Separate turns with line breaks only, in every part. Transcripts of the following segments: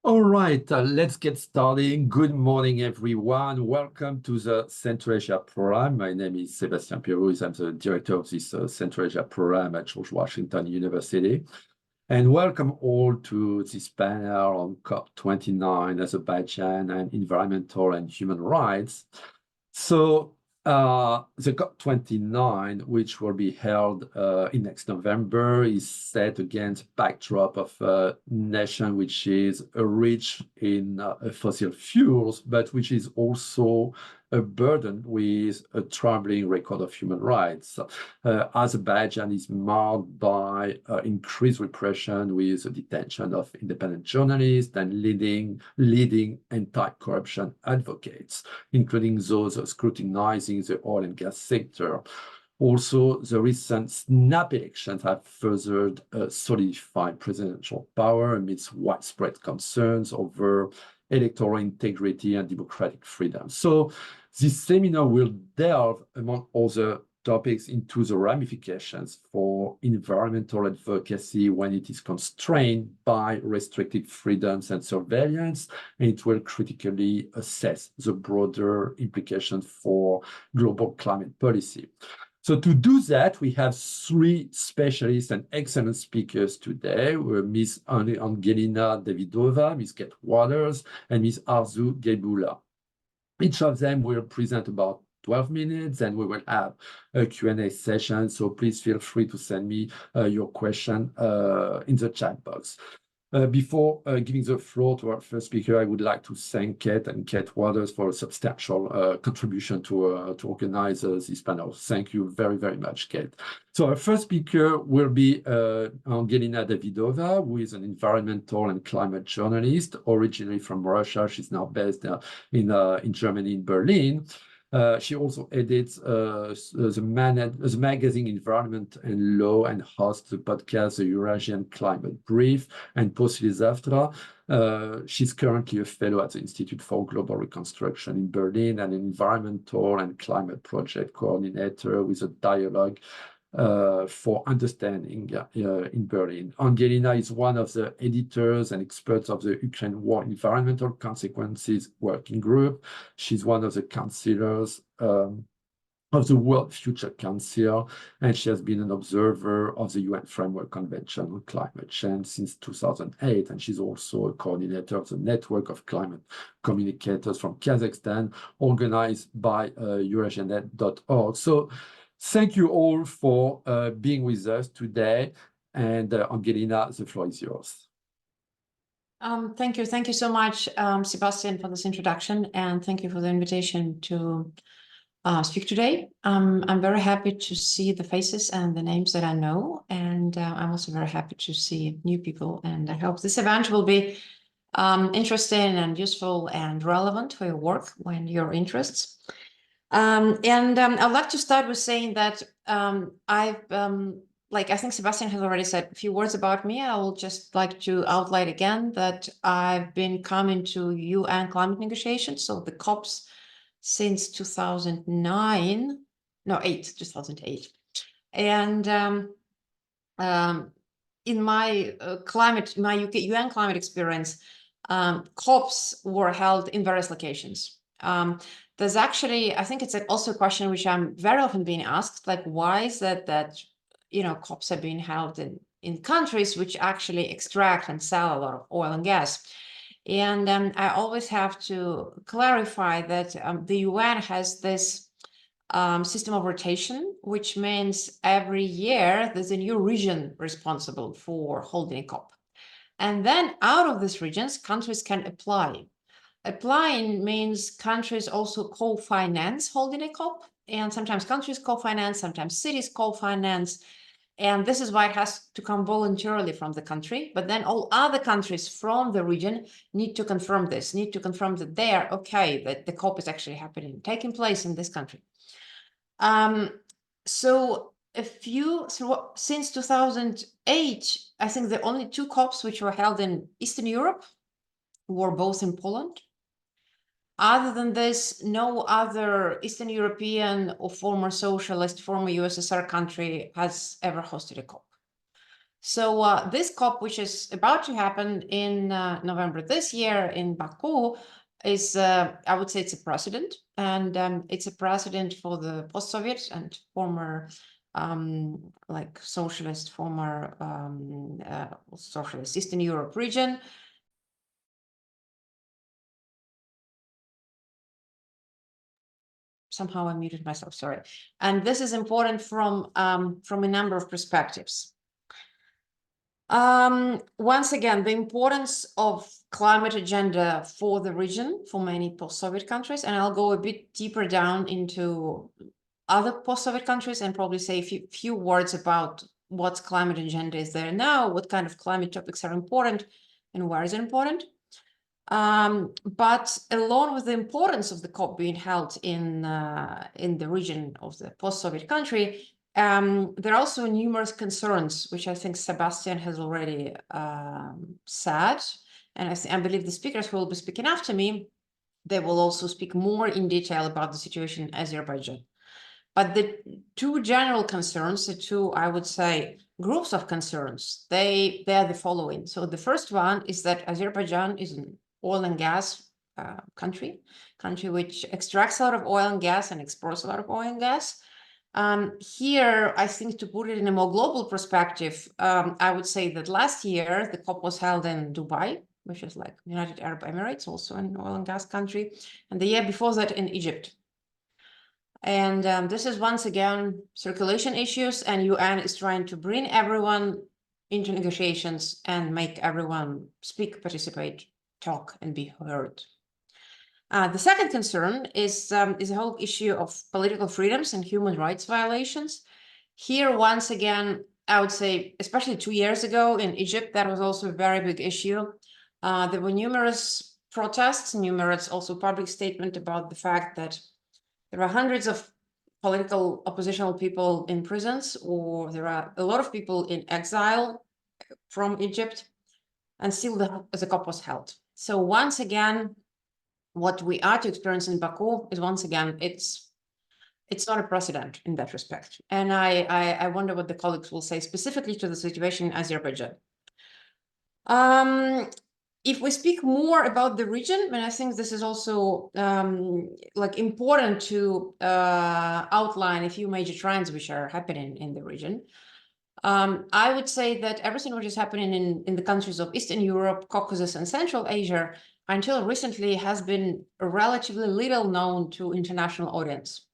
All right, let's get started. Good morning, everyone. Welcome to the Central Asia program. My name is Sébastien Pirous. I'm the director of this Central Asia program at George Washington University. And welcome all to this panel on COP29, Azerbaijan, and environmental and human rights. So the COP29, which will be held in next November, is set against backdrop of a nation which is rich in fossil fuels, but which is also burdened with a troubling record of human rights. Azerbaijan is marked by increased repression with the detention of independent journalists and leading anti-corruption advocates, including those scrutinizing the oil and gas sector. Also, the recent snap elections have further solidified presidential power amidst widespread concerns over electoral integrity and democratic freedom. So this seminar will delve, among other topics, into the ramifications for environmental advocacy when it is constrained by restricted freedoms and surveillance, and it will critically assess the broader implications for global climate policy. So to do that, we have three specialists and excellent speakers today. We're Ms. Angelina Davidova, Ms. Kate Waters, and Ms. Arzu Gebula. Each of them will present about 12 minutes, and we will have a Q&A session. So please feel free to send me your question in the chat box. Before giving the floor to our first speaker, I would like to thank Kate Waters for a substantial contribution to organize this panel. Thank you very, very much, Kate. So our first speaker will be Angelina Davidova, who is an environmental and climate journalist, originally from Russia. She's now based in Germany, in Berlin. She also edits the magazine Environment and Law and hosts the podcast, the Eurasian Climate Brief and Postlizavtra. She's currently a fellow at the Institute for Global Reconstruction in Berlin and an environmental and climate project coordinator with a dialogue for understanding in Berlin. Angelina is one of the editors and experts of the Ukraine War Environmental Consequences Working Group. She's one of the counselors of the World Future Council, and she has been an observer of the UN Framework Convention on Climate Change since 2008, and she's also a coordinator of the network of climate communicators from Kazakhstan, organized by Eurasianet.org. So thank you all for being with us today. And Angelina, the floor is yours.
Thank you. Thank you so much, Sebastian, for this introduction. And thank you for the invitation to speak today. I'm very happy to see the faces and the names that I know. And I'm also very happy to see new people. And I hope this event will be interesting and useful and relevant for your work and your interests. I'd like to start with saying that I think Sebastian has already said a few words about me. I will just like to outline again that I've been coming to UN climate negotiations, so the COPs, since 2008. And in my UN climate experience, COPs were held in various locations. There's actually, I think it's also a question which I'm very often being asked, like, why is that COPs are being held in countries which actually extract and sell a lot of oil and gas? And I always have to clarify that the UN has this system of rotation, which means every year there's a new region responsible for holding a COP. And then out of these regions, countries can apply. Applying means countries also co-finance holding a COP, and sometimes countries co-finance, sometimes cities co-finance, and this is why it has to come voluntarily from the country. But then all other countries from the region need to confirm this, need to confirm that they are okay, that the COP is actually taking place in this country. Since 2008, I think the only two COPs which were held in Eastern Europe were both in Poland. Other than this, no other Eastern European or former socialist, former USSR country has ever hosted a COP. So this COP, which is about to happen in November this year in Baku, is, I would say, it's a precedent, and it's a precedent for the post-Soviet and former like socialist, former socialist Eastern Europe region. Somehow I muted myself, sorry. And this is important from a number of perspectives. Once again, the importance of climate agenda for the region, for many post-Soviet countries, and I'll go a bit deeper down into other post-Soviet countries and probably say a few words about what climate agenda is there now, what kind of climate topics are important, and where is it important. But along with the importance of the COP being held in the region of the post-Soviet country, there are also numerous concerns, which I think Sebastian has already said, and I believe the speakers who will be speaking after me, they will also speak more in detail about the situation in Azerbaijan. But the two general concerns, the two, I would say, groups of concerns, they are the following. So the first one is that Azerbaijan is an oil and gas country which extracts a lot of oil and gas and exports a lot of oil and gas. Here, I think, to put it in a more global perspective, I would say that last year the COP was held in Dubai, which is like United Arab Emirates, also an oil and gas country, and the year before that in Egypt. And this is once again circulation issues, and UN is trying to bring everyone into negotiations and make everyone speak, participate, talk, and be heard. The second concern is the whole issue of political freedoms and human rights violations. Here, once again, I would say, especially 2 years ago in Egypt, that was also a very big issue. There were numerous protests, numerous also public statement about the fact that there are hundreds of political oppositional people in prisons, or there are a lot of people in exile from Egypt, and still the COP was held. So once again, what we are to experience in Baku is, once again, it's not a precedent in that respect. And I wonder what the colleagues will say specifically to the situation in Azerbaijan. If we speak more about the region, and I think this is also like important to outline a few major trends which are happening in the region. I would say that everything which is happening in the countries of Eastern Europe, Caucasus, and Central Asia until recently has been relatively little known to international audience.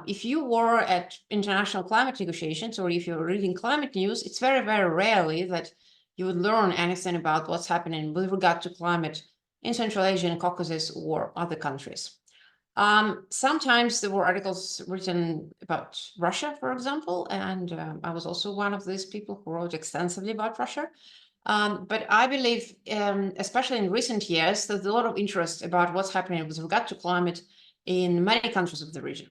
If you were at international climate negotiations, or if you're reading climate news, it's very, very rarely that you would learn anything about what's happening with regard to climate in Central Asia and Caucasus or other countries. Sometimes there were articles written about Russia, for example, and I was also one of these people who wrote extensively about Russia. But I believe, especially in recent years, there's a lot of interest about what's happening with regard to climate in many countries of the region.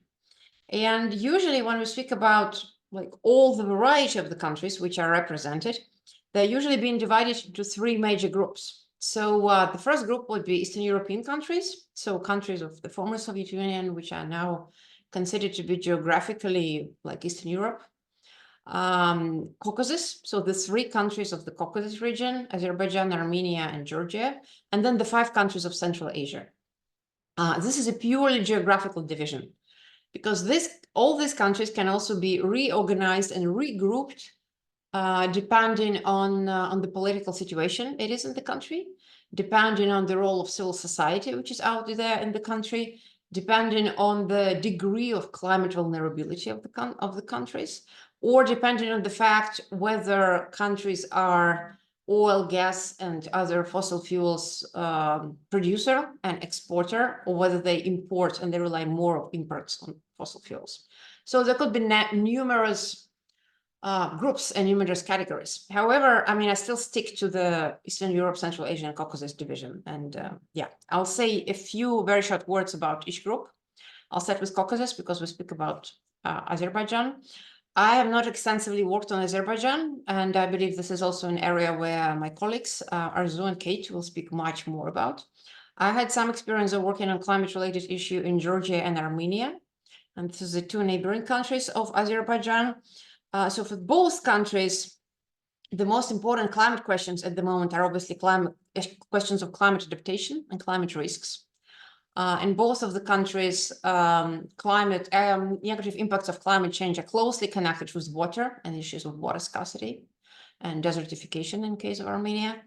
And usually when we speak about like all the variety of the countries which are represented, they're usually being divided into three major groups. So the first group would be Eastern European countries, so countries of the former Soviet Union, which are now considered to be geographically like Eastern Europe. Caucasus, so the three countries of the Caucasus region, Azerbaijan, Armenia, and Georgia, and then the 5 countries of Central Asia. This is a purely geographical division, because all these countries can also be reorganized and regrouped depending on the political situation it is in the country, depending on the role of civil society which is out there in the country, depending on the degree of climate vulnerability of the countries, or depending on the fact whether countries are oil, gas, and other fossil fuels producer and exporter, or whether they import and they rely more on imports on fossil fuels. So there could be numerous groups and numerous categories. However, I mean, I still stick to the Eastern Europe, Central Asia, and Caucasus division. And yeah, I'll say a few very short words about each group. I'll start with Caucasus because we speak about Azerbaijan. I have not extensively worked on Azerbaijan, and I believe this is also an area where my colleagues, Arzu and Kate, will speak much more about. I had some experience of working on climate-related issue in Georgia and Armenia, and this is the 2 neighboring countries of Azerbaijan. So for both countries, the most important climate questions at the moment are obviously questions of climate adaptation and climate risks. In both of the countries, negative impacts of climate change are closely connected with water and issues of water scarcity and desertification in case of Armenia.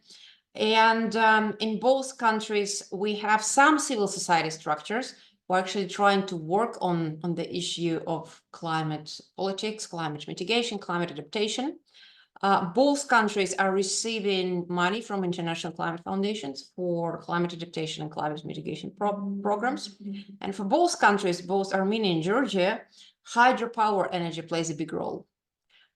And in both countries, we have some civil society structures who are actually trying to work on the issue of climate politics, climate mitigation, climate adaptation. Both countries are receiving money from international climate foundations for climate adaptation and climate mitigation programs. And for both countries, both Armenia and Georgia, hydropower energy plays a big role.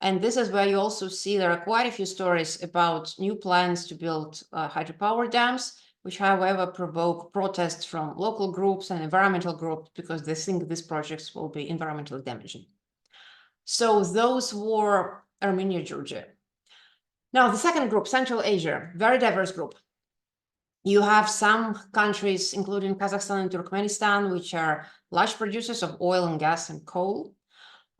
And this is where you also see there are quite a few stories about new plans to build hydropower dams, which, however, provoke protests from local groups and environmental groups because they think these projects will be environmentally damaging. So those were Armenia, Georgia. Now, the second group, Central Asia, very diverse group. You have some countries, including Kazakhstan and Turkmenistan, which are large producers of oil and gas and coal.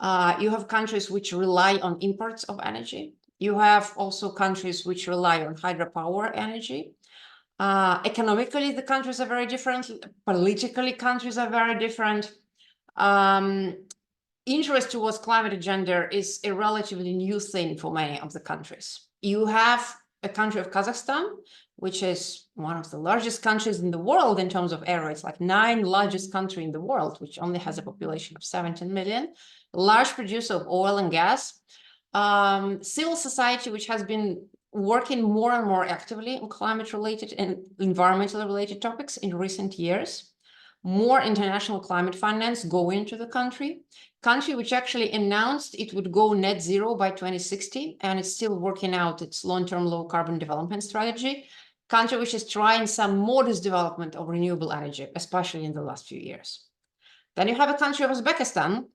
You have countries which rely on imports of energy. You have also countries which rely on hydropower energy. Economically, the countries are very different. Politically, countries are very different. Interest towards climate agenda is a relatively new thing for many of the countries. You have a country of Kazakhstan, which is one of the largest countries in the world in terms of area. It's like 9th largest country in the world, which only has a population of 17 million. Large producer of oil and gas. Civil society, which has been working more and more actively on climate-related and environmental-related topics in recent years. More international climate finance go into the country which actually announced it would go net zero by 2060, and it's still working out its long-term low carbon development strategy. Country which is trying some modest development of renewable energy, especially in the last few years. Then you have a country of Uzbekistan,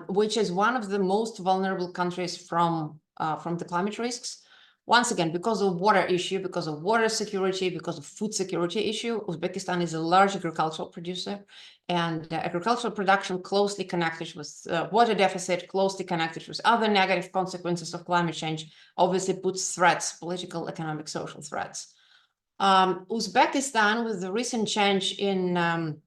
which is one of the most vulnerable countries from the climate risks. Once again, because of water issue, because of water security, because of food security issue, Uzbekistan is a large agricultural producer, and agricultural production closely connected with water deficit, closely connected with other negative consequences of climate change, obviously puts threats, political, economic, social threats. Uzbekistan, with the recent change in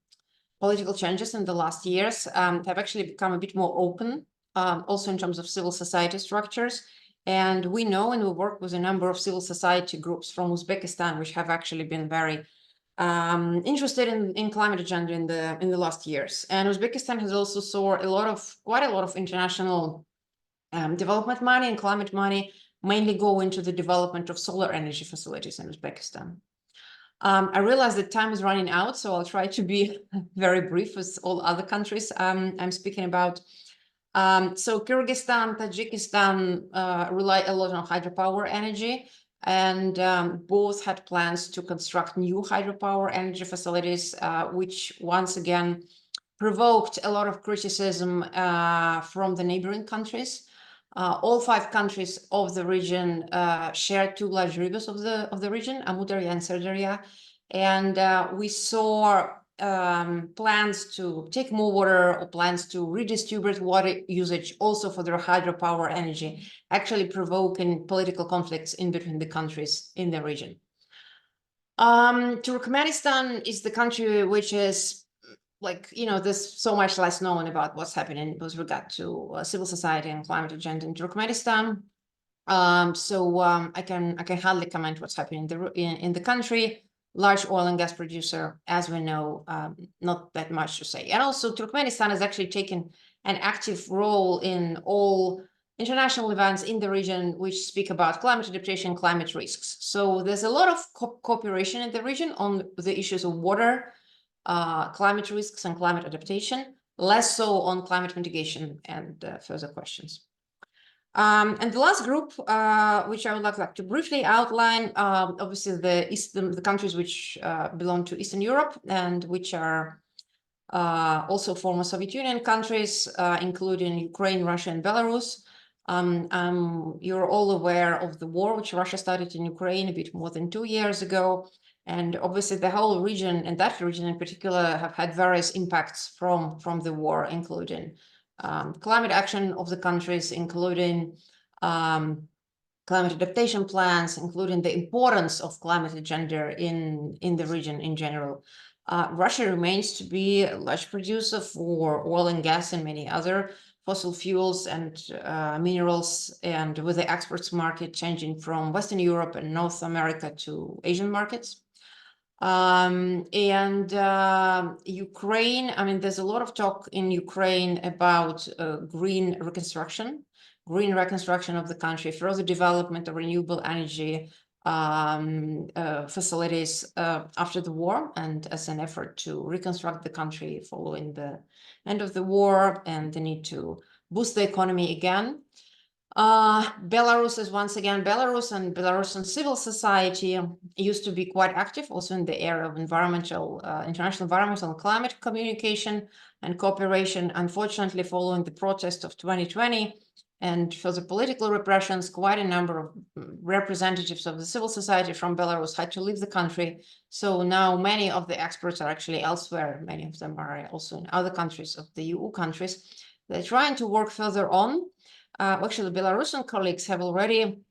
political changes in the last years, have actually become a bit more open, also in terms of civil society structures. And we know, and we work with a number of civil society groups from Uzbekistan, which have actually been very interested in climate agenda in the last years. And Uzbekistan has also saw quite a lot of international development money and climate money mainly go into the development of solar energy facilities in Uzbekistan. I realize that time is running out, so I'll try to be very brief with all other countries I'm speaking about. So Kyrgyzstan, Tajikistan rely a lot on hydropower energy, and both had plans to construct new hydropower energy facilities, which once again provoked a lot of criticism from the neighboring countries. All 5 countries of the region share 2 large rivers of the region, Amudarya and Sirdarya, and we saw plans to take more water or plans to redistribute water usage also for their hydropower energy, actually provoking political conflicts in between the countries in the region. Turkmenistan is the country which is there's so much less known about what's happening with regard to civil society and climate agenda in Turkmenistan. I can hardly comment what's happening in the country. Large oil and gas producer, as we know, not that much to say. And also Turkmenistan has actually taken an active role in all international events in the region which speak about climate adaptation, climate risks. So there's a lot of cooperation in the region on the issues of water, climate risks and climate adaptation, less so on climate mitigation and further questions. And the last group, which I would like to briefly outline, obviously the countries which belong to Eastern Europe and which are also former Soviet Union countries, including Ukraine, Russia, and Belarus. You're all aware of the war which Russia started in Ukraine a bit more than 2 years ago. And obviously the whole region, and that region in particular, have had various impacts from the war, including climate action of the countries, including climate adaptation plans, including the importance of climate agenda in the region in general. Russia remains to be a large producer for oil and gas and many other fossil fuels and minerals, and with the exports market changing from Western Europe and North America to Asian markets. Ukraine, I mean, there's a lot of talk in Ukraine about green reconstruction of the country, further development of renewable energy facilities after the war, and as an effort to reconstruct the country following the end of the war and the need to boost the economy again. Belarus is once again, Belarus and Belarusian civil society used to be quite active also in the area of international environmental and climate communication and cooperation. Unfortunately, following the protest of 2020 and further political repressions, quite a number of representatives of the civil society from Belarus had to leave the country. So now many of the experts are actually elsewhere. Many of them are also in other countries of the EU countries. They're trying to work further on. Actually, Belarusian colleagues have already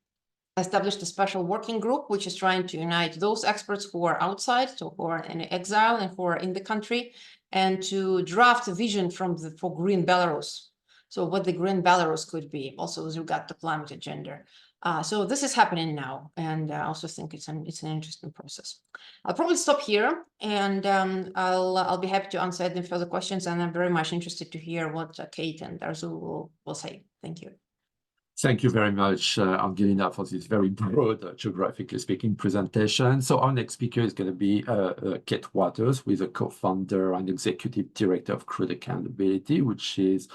established a special working group, which is trying to unite those experts who are outside, so who are in exile and who are in the country, and to draft a vision for Green Belarus. So what the Green Belarus could be, also with regard to climate agenda. So this is happening now, and I also think it's an interesting process. I'll probably stop here, and I'll be happy to answer any further questions, and I'm very much interested to hear what Kate and Arzu will say. Thank you.
Thank you very much, Angelina, for this very broad, geographically speaking, presentation. So our next speaker is going to be Kate Waters, who is a co-founder and executive director of Crude Accountability, which is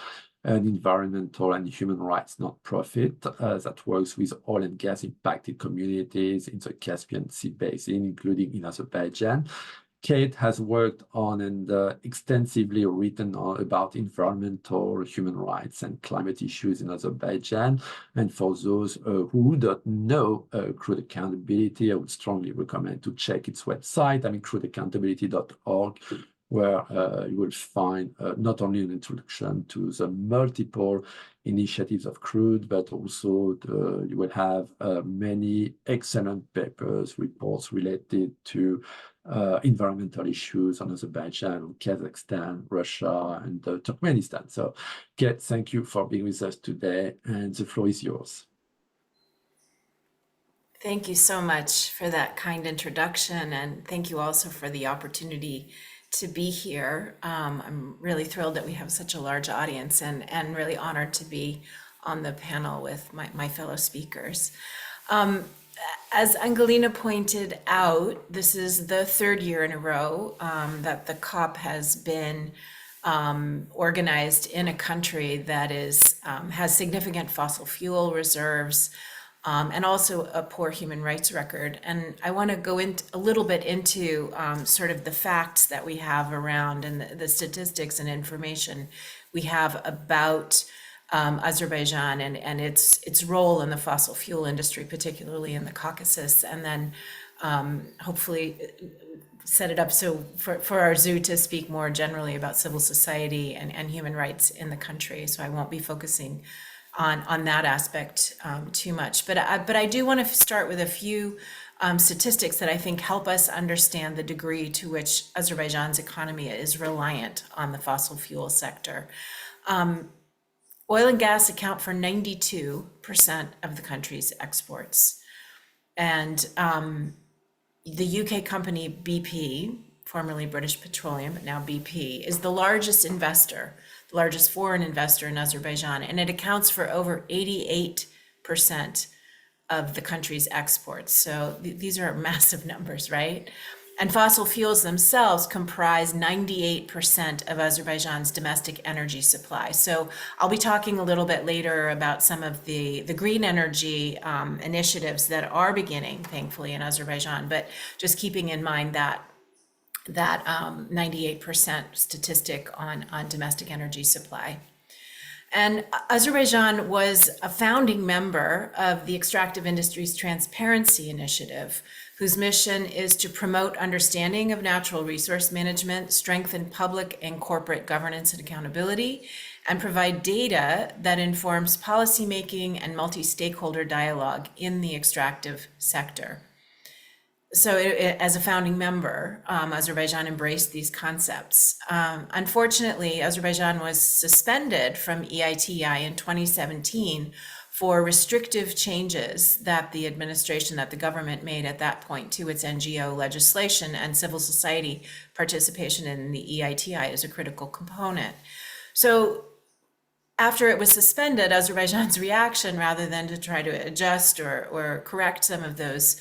an environmental and human rights not-profit that works with oil and gas impacted communities in the Caspian Sea Basin, including in Azerbaijan. Kate has worked on and extensively written about environmental, human rights, and climate issues in Azerbaijan. And for those who don't know Crude Accountability, I would strongly recommend to check its website. I mean, crudeaccountability.org, where you will find not only an introduction to the multiple initiatives of Crude, but also you will have many excellent papers, reports related to environmental issues on Azerbaijan, Kazakhstan, Russia, and Turkmenistan. So, Kate, thank you for being with us today, and the floor is yours.
Thank you so much for that kind introduction, and thank you also for the opportunity to be here. I'm really thrilled that we have such a large audience, and really honored to be on the panel with my fellow speakers. As Angelina pointed out, this is the third year in a row that the COP has been organized in a country that has significant fossil fuel reserves, and also a poor human rights record. And I want to go into a little bit into sort of the facts that we have around, and the statistics and information we have about Azerbaijan and its role in the fossil fuel industry, particularly in the Caucasus, and then hopefully set it up so for Arzu to speak more generally about civil society and human rights in the country. So I won't be focusing on that aspect too much, but I do want to start with a few statistics that I think help us understand the degree to which Azerbaijan's economy is reliant on the fossil fuel sector. Oil and gas account for 92% of the country's exports. And the UK company BP, formerly British Petroleum, but now BP, is the largest investor, the largest foreign investor in Azerbaijan, and it accounts for over 88% of the country's exports. So these are massive numbers, right? And fossil fuels themselves comprise 98% of Azerbaijan's domestic energy supply. So I'll be talking a little bit later about some of the green energy initiatives that are beginning, thankfully, in Azerbaijan, but just keeping in mind that 98% statistic on domestic energy supply. And Azerbaijan was a founding member of the Extractive Industries Transparency Initiative, whose mission is to promote understanding of natural resource management, strengthen public and corporate governance and accountability, and provide data that informs policymaking and multi-stakeholder dialogue in the extractive sector. So as a founding member, Azerbaijan embraced these concepts. Unfortunately, Azerbaijan was suspended from EITI in 2017 for restrictive changes that the administration, that the government made at that point to its NGO legislation, and civil society participation in the EITI is a critical component. So after it was suspended, Azerbaijan's reaction, rather than to try to adjust or correct some of those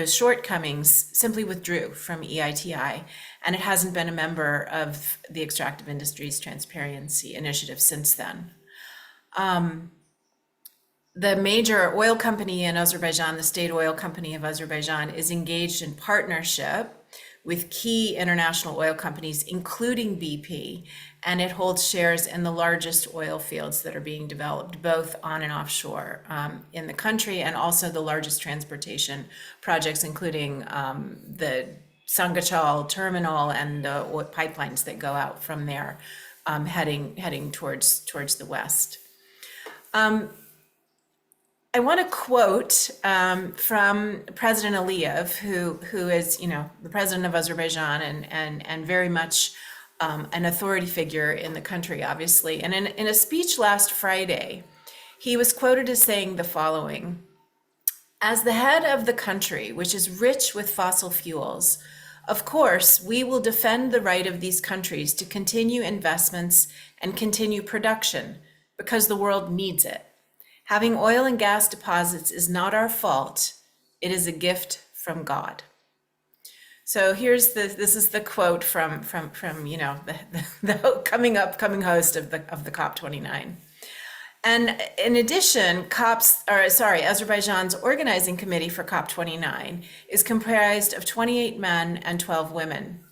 shortcomings, simply withdrew from EITI, and it hasn't been a member of the Extractive Industries Transparency Initiative since then. The major oil company in Azerbaijan, the State Oil Company of Azerbaijan, is engaged in partnership with key international oil companies, including BP, and it holds shares in the largest oil fields that are being developed, both on and offshore in the country, and also the largest transportation projects, including the Sangachal terminal and the pipelines that go out from there, heading towards the west. I want to quote from President Aliyev, who is, the president of Azerbaijan and very much an authority figure in the country, obviously. And in a speech last Friday, he was quoted as saying the following: "As the head of the country, which is rich with fossil fuels, of course, we will defend the right of these countries to continue investments and continue production because the world needs it. Having oil and gas deposits is not our fault. It is a gift from God." So this is the quote from the coming host of the COP29. And in addition, Azerbaijan's organizing committee for COP29 is comprised of 28 men and 12 women.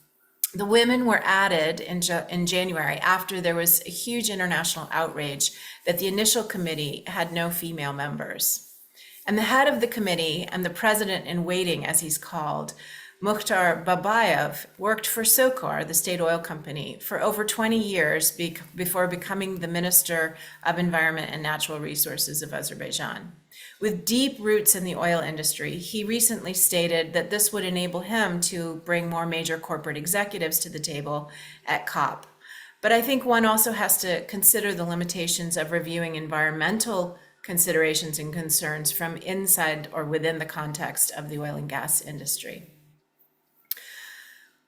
The women were added in January after there was a huge international outrage that the initial committee had no female members. And the head of the committee and the president in waiting, as he's called, Mukhtar Babayev, worked for SOCAR, the state oil company, for over 20 years before becoming the Minister of Environment and Natural Resources of Azerbaijan. With deep roots in the oil industry, he recently stated that this would enable him to bring more major corporate executives to the table at COP. But I think one also has to consider the limitations of reviewing environmental considerations and concerns from inside or within the context of the oil and gas industry.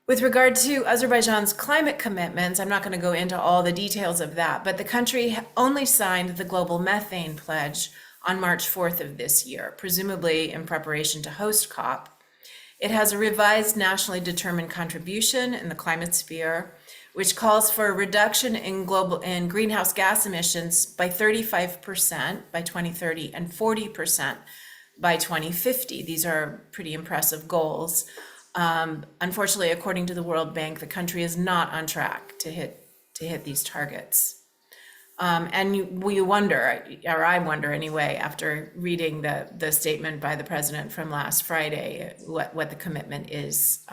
With regard to Azerbaijan's climate commitments, I'm not going to go into all the details of that, but the country only signed the Global Methane Pledge on March 4th of this year, presumably in preparation to host COP. It has a revised nationally determined contribution in the climate sphere, which calls for a reduction in greenhouse gas emissions by 35% by 2030 and 40% by 2050. These are pretty impressive goals. Unfortunately, according to the World Bank, the country is not on track to hit these targets. And we wonder, or I wonder anyway, after reading the statement by the president from last Friday, what the commitment is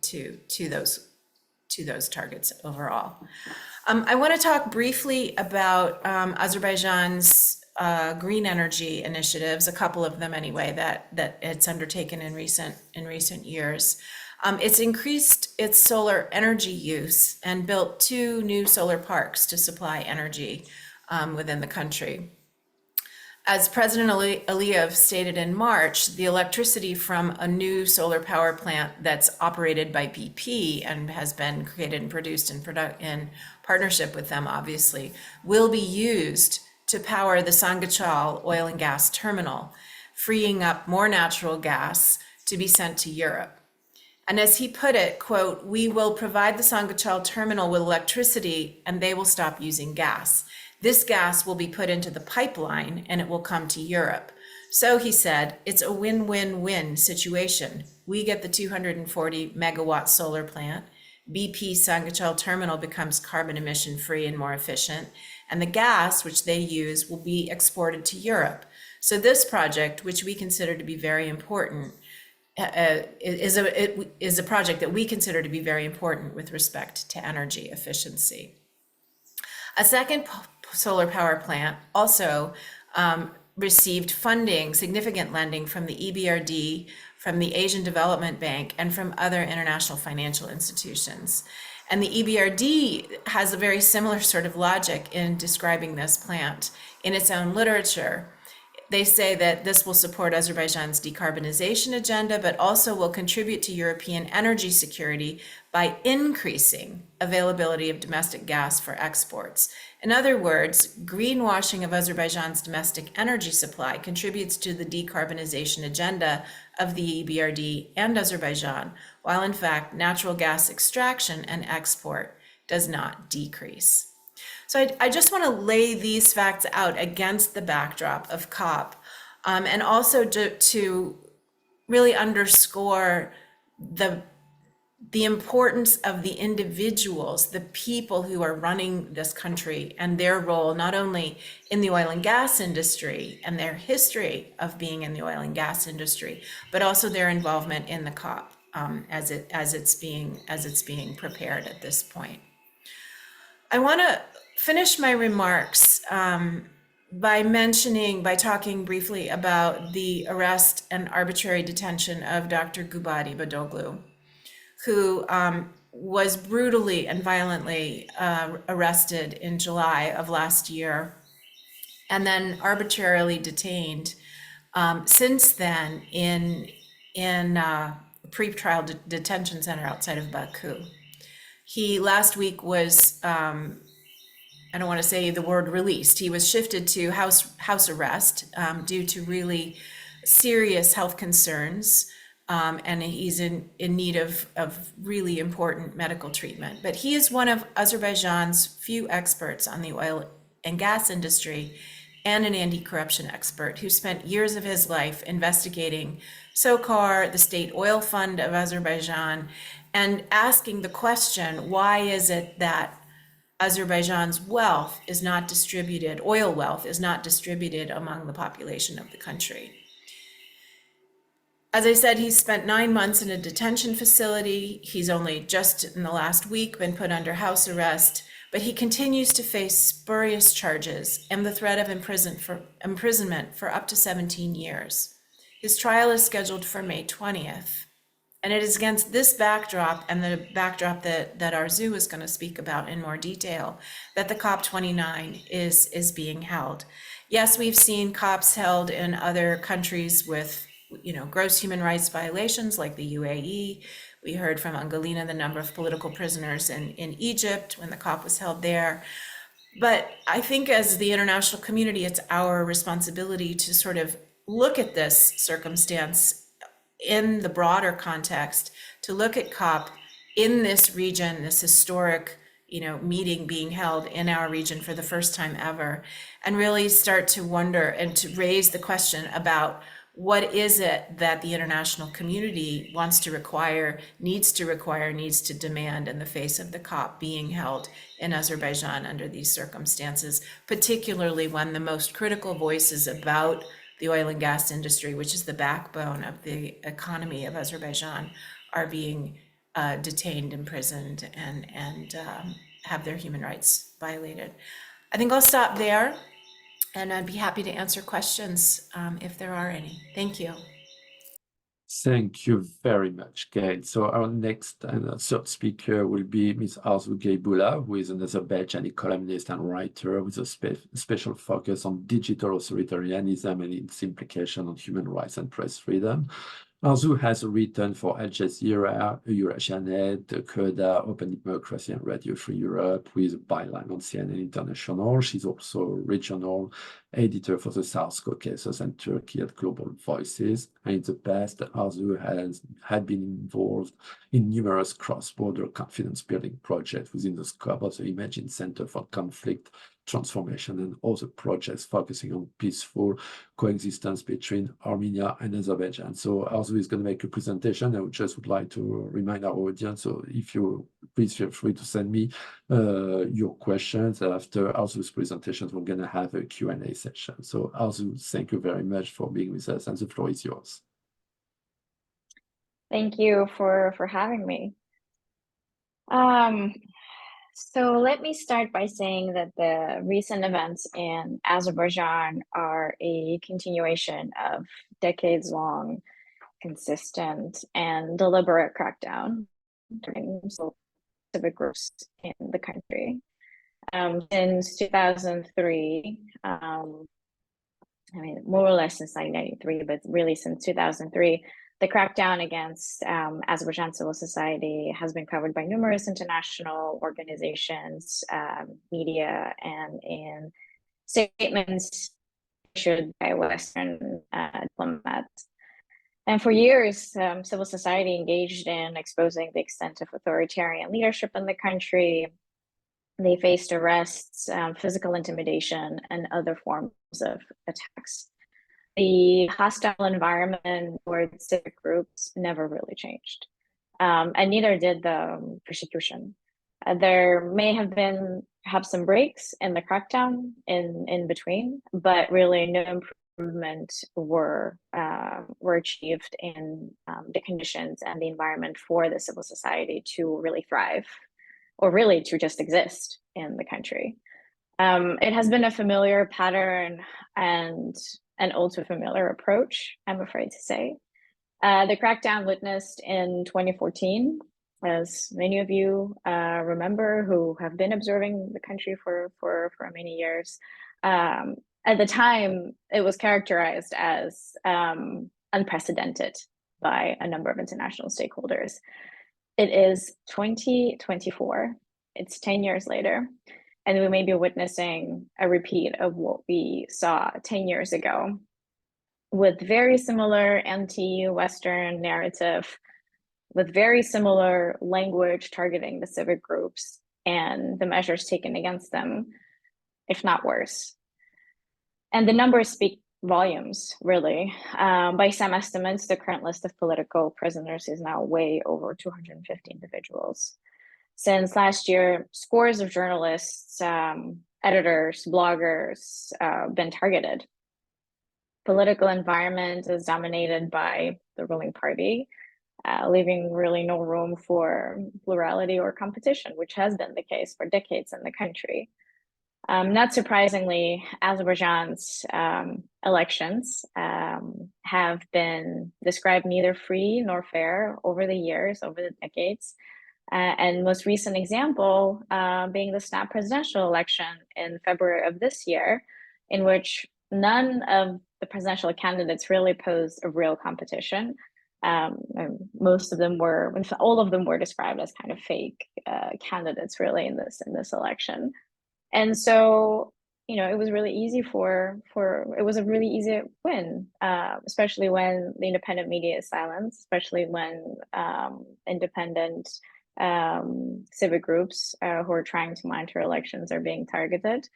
to those targets overall. I want to talk briefly about Azerbaijan's green energy initiatives, a couple of them anyway, that it's undertaken in recent years. It's increased its solar energy use and built 2 new solar parks to supply energy within the country. As President Aliyev stated in March, the electricity from a new solar power plant that's operated by BP and has been created and produced in partnership with them, obviously, will be used to power the Sangachal oil and gas terminal, freeing up more natural gas to be sent to Europe. And as he put it, quote, "We will provide the Sangachal terminal with electricity and they will stop using gas. This gas will be put into the pipeline and it will come to Europe. So," he said, "it's a win-win-win situation. We get the 240 megawatt solar plant, BP Sangachal terminal becomes carbon emission free and more efficient, and the gas which they use will be exported to Europe. So this project, which we consider to be very important, is a project that we consider to be very important with respect to energy efficiency." A second solar power plant also received funding, significant lending from the EBRD, from the Asian Development Bank, and from other international financial institutions. And the EBRD has a very similar sort of logic in describing this plant in its own literature. They say that this will support Azerbaijan's decarbonization agenda, but also will contribute to European energy security by increasing availability of domestic gas for exports. In other words, greenwashing of Azerbaijan's domestic energy supply contributes to the decarbonization agenda of the EBRD and Azerbaijan, while in fact natural gas extraction and export does not decrease. So I just want to lay these facts out against the backdrop of COP, and also to really underscore the importance of the individuals, the people who are running this country, and their role not only in the oil and gas industry and their history of being in the oil and gas industry, but also their involvement in the COP as it's being prepared at this point. I want to finish my remarks by talking briefly about the arrest and arbitrary detention of Dr. Gubadi Badoglu, who was brutally and violently arrested in July of last year, and then arbitrarily detained since then in a pre-trial detention center outside of Baku. He last week was, I don't want to say the word released, he was shifted to house arrest due to really serious health concerns, and he's in need of really important medical treatment. But he is one of Azerbaijan's few experts on the oil and gas industry and an anti-corruption expert who spent years of his life investigating SOCAR, the state oil fund of Azerbaijan, and asking the question, why is it that Azerbaijan's wealth is not distributed, oil wealth is not distributed among the population of the country? As I said, he's spent 9 months in a detention facility. He's only just in the last week been put under house arrest, but he continues to face spurious charges and the threat of imprisonment for up to 17 years. His trial is scheduled for May 20th. And it is against this backdrop, and the backdrop that Arzu is going to speak about in more detail, that the COP29 is being held. Yes, we've seen COPs held in other countries with, gross human rights violations like the UAE. We heard from Angelina the number of political prisoners in Egypt when the COP was held there. But I think as the international community, it's our responsibility to sort of look at this circumstance in the broader context, to look at COP in this region, this historic, meeting being held in our region for the first time ever, and really start to wonder and to raise the question about what is it that the international community wants to require, needs to demand in the face of the COP being held in Azerbaijan under these circumstances, particularly when the most critical voices about the oil and gas industry, which is the backbone of the economy of Azerbaijan, are being detained, imprisoned, and have their human rights violated. I think I'll stop there, and I'd be happy to answer questions if there are any. Thank you.
Thank you very much, Gail. So our next and third speaker will be Ms. Arzu Geybullah, who is an Azerbaijani columnist and writer with a special focus on digital authoritarianism and its implication on human rights and press freedom. Arzu has written for Al Jazeera, Eurasianet, Coda, Open Democracy, and Radio Free Europe, with a byline on CNN International. She's also regional editor for the South Caucasus and Turkey at Global Voices. And in the past, Arzu had been involved in numerous cross-border confidence-building projects within the scope of the Imagine Center for Conflict Transformation and other projects focusing on peaceful coexistence between Armenia and Azerbaijan. So Arzu is going to make a presentation. I would like to remind our audience, so if you please feel free to send me your questions. After Arzu's presentations, we're going to have a Q&A session. So Arzu, thank you very much for being with us, and the floor is yours.
Thank you for having me. So let me start by saying that the recent events in Azerbaijan are a continuation of decades-long, consistent, and deliberate crackdown during civic groups in the country. Since 2003, I mean, more or less since 1993, but really since 2003, the crackdown against Azerbaijan civil society has been covered by numerous international organizations, media, and in statements issued by Western diplomats. And for years, civil society engaged in exposing the extent of authoritarian leadership in the country. They faced arrests, physical intimidation, and other forms of attacks. The hostile environment towards civic groups never really changed, and neither did the persecution. There may have been perhaps some breaks in the crackdown in between, but really no improvement were achieved in the conditions and the environment for the civil society to really thrive, or really to just exist in the country. It has been a familiar pattern and an also familiar approach, I'm afraid to say. The crackdown witnessed in 2014, as many of you remember who have been observing the country for many years. At the time, it was characterized as unprecedented by a number of international stakeholders. It is 2024, it's 10 years later, and we may be witnessing a repeat of what we saw 10 years ago, with very similar anti-Western narrative, with very similar language targeting the civic groups and the measures taken against them, if not worse. And the numbers speak volumes, really. By some estimates, the current list of political prisoners is now way over 250 individuals. Since last year, scores of journalists, editors, bloggers been targeted. Political environment is dominated by the ruling party, leaving really no room for plurality or competition, which has been the case for decades in the country. Not surprisingly, Azerbaijan's elections have been described neither free nor fair over the years, over the decades. And most recent example being the snap presidential election in February of this year, in which none of the presidential candidates really posed a real competition. Most of them were, all of them were described as kind of fake candidates really in this election. And so, you know, it was really easy it was a really easy win, especially when the independent media is silenced, especially when independent civic groups who are trying to monitor elections are being targeted.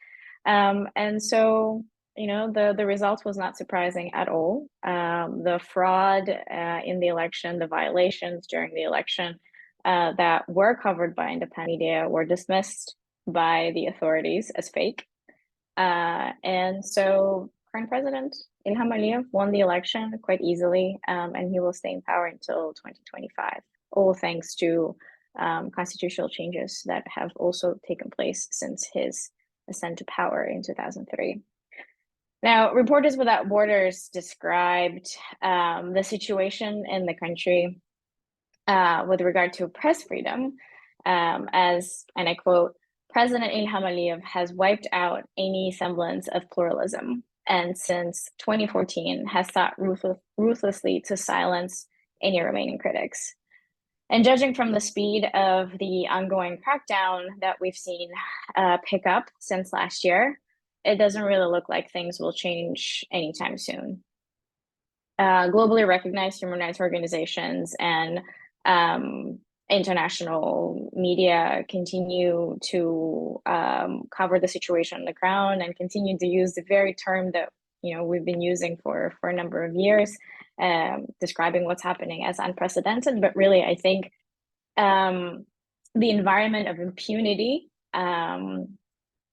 And so, you know, the result was not surprising at all. The fraud in the election, the violations during the election that were covered by independent media were dismissed by the authorities as fake. And so current President Ilham Aliyev won the election quite easily, and he will stay in power until 2025, all thanks to constitutional changes that have also taken place since his ascent to power in 2003. Now, Reporters Without Borders described the situation in the country with regard to press freedom as, and I quote, President Ilham Aliyev has wiped out any semblance of pluralism, and since 2014 has sought ruthlessly to silence any remaining critics. And judging from the speed of the ongoing crackdown that we've seen pick up since last year, it doesn't really look like things will change anytime soon. Globally recognized human rights organizations and international media continue to cover the situation on the ground and continue to use the very term that, you know, we've been using for a number of years, describing what's happening as unprecedented. But really, I think the environment of impunity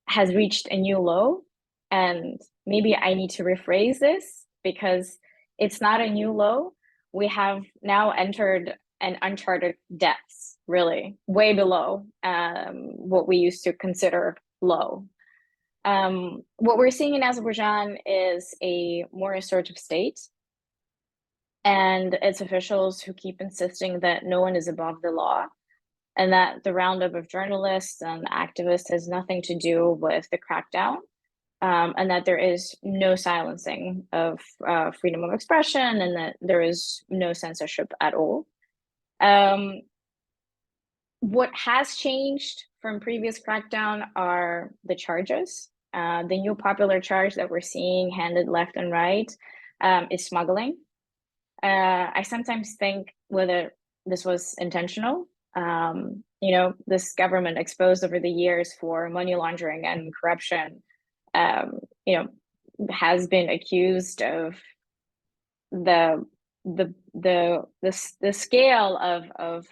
has reached a new low. And maybe I need to rephrase this, because it's not a new low. We have now entered an uncharted depths really way below what we used to consider low. What we're seeing in Azerbaijan is a more assertive state, and its officials who keep insisting that no one is above the law, and that the roundup of journalists and activists has nothing to do with the crackdown, and that there is no silencing of freedom of expression, and that there is no censorship at all. What has changed from previous crackdown are the charges. The new popular charge that we're seeing handed left and right is smuggling. I sometimes think whether this was intentional. This government exposed over the years for money laundering and corruption, has been accused of the scale of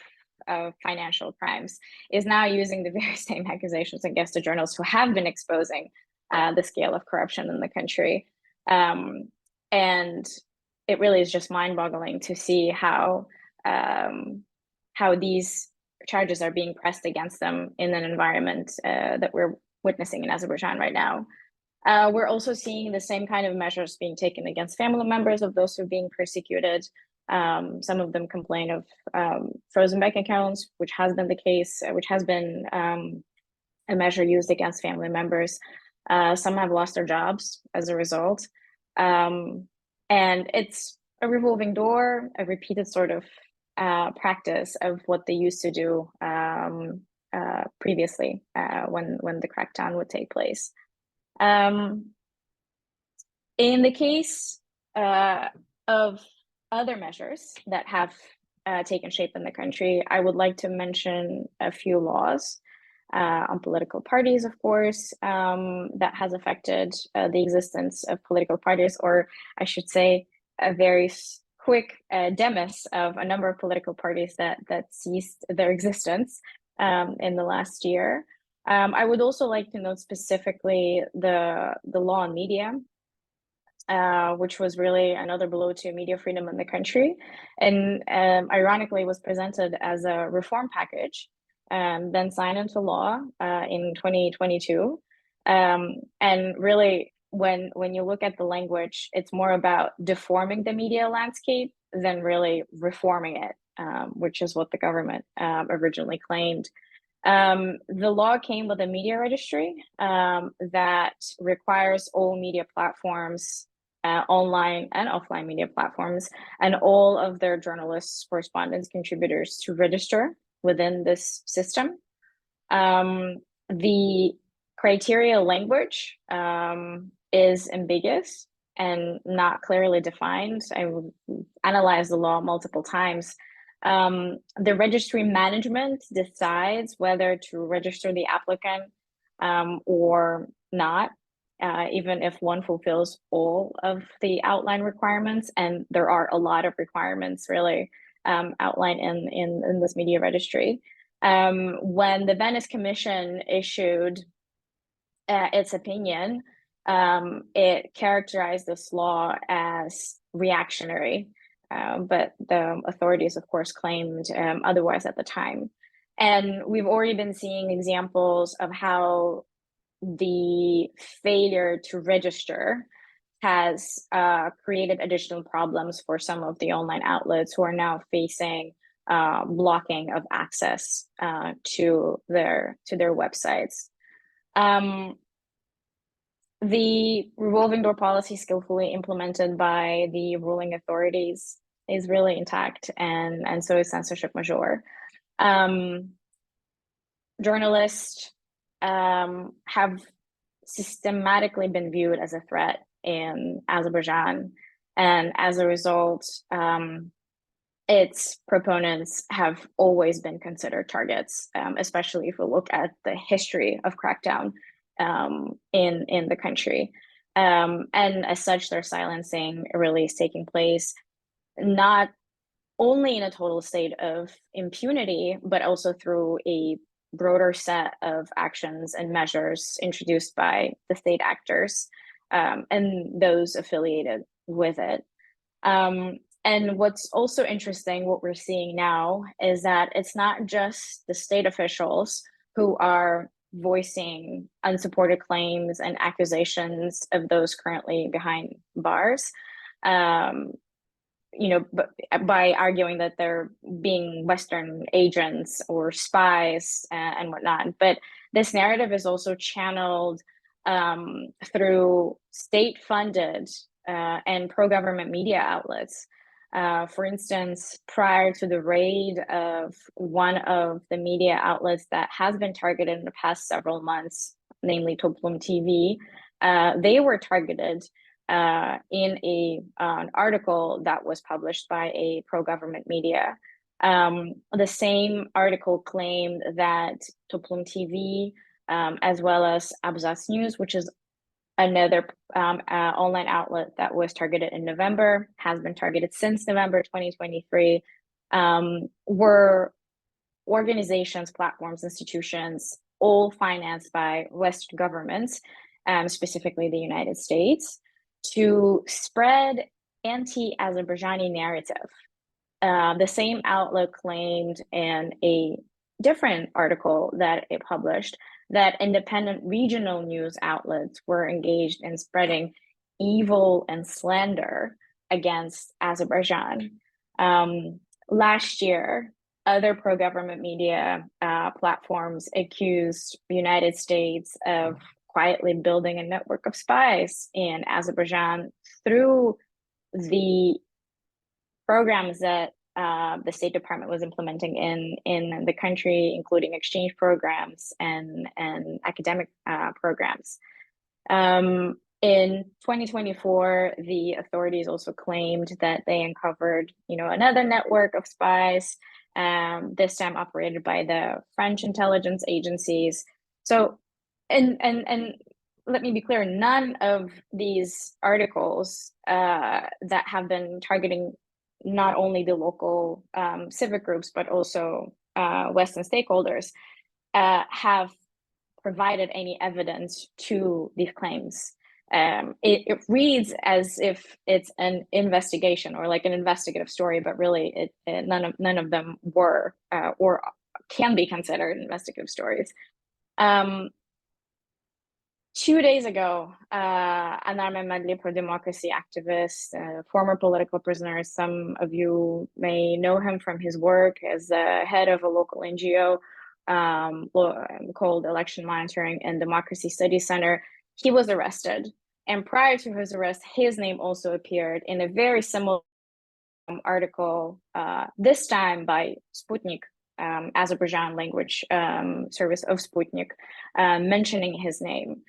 financial crimes, is now using the very same accusations against the journalists who have been exposing the scale of corruption in the country. And it really is just mind-boggling to see how these charges are being pressed against them in an environment that we're witnessing in Azerbaijan right now. We're also seeing the same kind of measures being taken against family members of those who are being persecuted. Some of them complain of frozen bank accounts, which has been the case, which has been a measure used against family members. Some have lost their jobs as a result. And it's a revolving door, a repeated sort of practice of what they used to do previously when the crackdown would take place. In the case of other measures that have taken shape in the country, I would like to mention a few laws on political parties, of course, that has affected the existence of political parties, or I should say a very quick demise of a number of political parties that ceased their existence in the last year. I would also like to note specifically the law on media, which was really another blow to media freedom in the country, and ironically was presented as a reform package, then signed into law in 2022. And really, when you look at the language, it's more about deforming the media landscape than really reforming it, which is what the government originally claimed. The law came with a media registry that requires all media platforms, online and offline media platforms, and all of their journalists, correspondents, contributors to register within this system. The criteria language is ambiguous and not clearly defined. I analyzed the law multiple times. The registry management decides whether to register the applicant or not, even if one fulfills all of the outline requirements. And there are a lot of requirements really outlined in this media registry. When the Venice Commission issued its opinion, it characterized this law as reactionary. But the authorities, of course, claimed otherwise at the time. And we've already been seeing examples of how the failure to register has created additional problems for some of the online outlets who are now facing blocking of access to their websites. The revolving door policy skillfully implemented by the ruling authorities is really intact, and so is censorship majeure. Journalists have systematically been viewed as a threat in Azerbaijan, and as a result, its proponents have always been considered targets, especially if we look at the history of crackdown in the country. And as such, their silencing really is taking place not only in a total state of impunity, but also through a broader set of actions and measures introduced by the state actors and those affiliated with it. And what's also interesting, what we're seeing now, is that it's not just the state officials who are voicing unsupported claims and accusations of those currently behind bars, by arguing that they're being Western agents or spies and whatnot. But this narrative is also channeled through state-funded and pro-government media outlets. For instance, prior to the raid of one of the media outlets that has been targeted in the past several months, namely Toplum TV, they were targeted in an article that was published by a pro-government media. The same article claimed that Toplum TV, as well as Abzas News, which is another online outlet that was targeted in November, has been targeted since November 2023, were organizations, platforms, institutions, all financed by Western governments, specifically the United States, to spread anti-Azerbaijani narrative. The same outlet claimed in a different article that it published that independent regional news outlets were engaged in spreading evil and slander against Azerbaijan. Last year, other pro-government media platforms accused the United States of quietly building a network of spies in Azerbaijan through the programs that the State Department was implementing in the country, including exchange programs and academic programs. In 2024, the authorities also claimed that they uncovered, another network of spies, this time operated by the French intelligence agencies. So, and let me be clear, none of these articles that have been targeting not only the local civic groups, but also Western stakeholders have provided any evidence to these claims. It reads as if it's an investigation or like an investigative story, but really none of them were or can be considered investigative stories. 2 days ago, Anar Mehmedli, pro-democracy activist, former political prisoner, some of you may know him from his work as the head of a local NGO called Election Monitoring and Democracy Studies Center. He was arrested. And prior to his arrest, his name also appeared in a very similar article, this time by Sputnik, Azerbaijan language service of Sputnik, mentioning his name.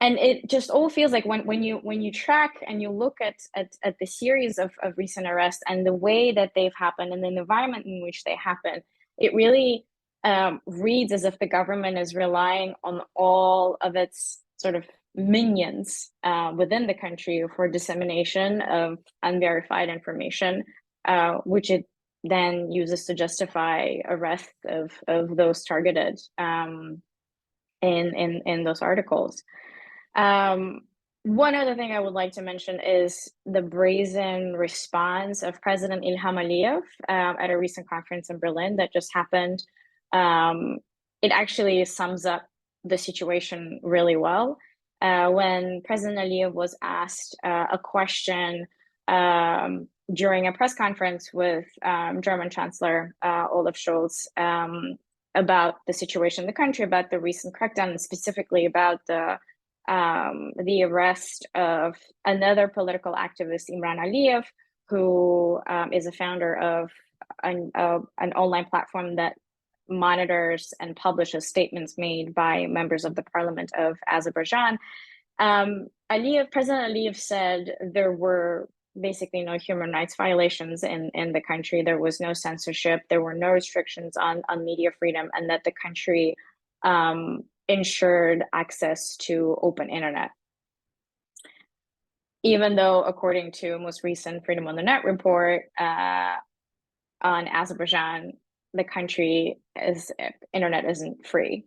And it just all feels like when you track and you look at the series of recent arrests and the way that they've happened and the environment in which they happen, it really reads as if the government is relying on all of its sort of minions within the country for dissemination of unverified information, which it then uses to justify arrest of those targeted in those articles. One other thing I would like to mention is the brazen response of President Ilham Aliyev at a recent conference in Berlin that just happened. It actually sums up the situation really well. When President Aliyev was asked a question during a press conference with German Chancellor Olaf Scholz about the situation in the country, about the recent crackdown, and specifically about the arrest of another political activist, Imran Aliyev, who is a founder of an online platform that monitors and publishes statements made by members of the parliament of Azerbaijan. President Aliyev said there were basically no human rights violations in the country. There was no censorship. There were no restrictions on media freedom, and that the country ensured access to open internet. Even though, according to most recent Freedom on the Net report on Azerbaijan, the country internet isn't free.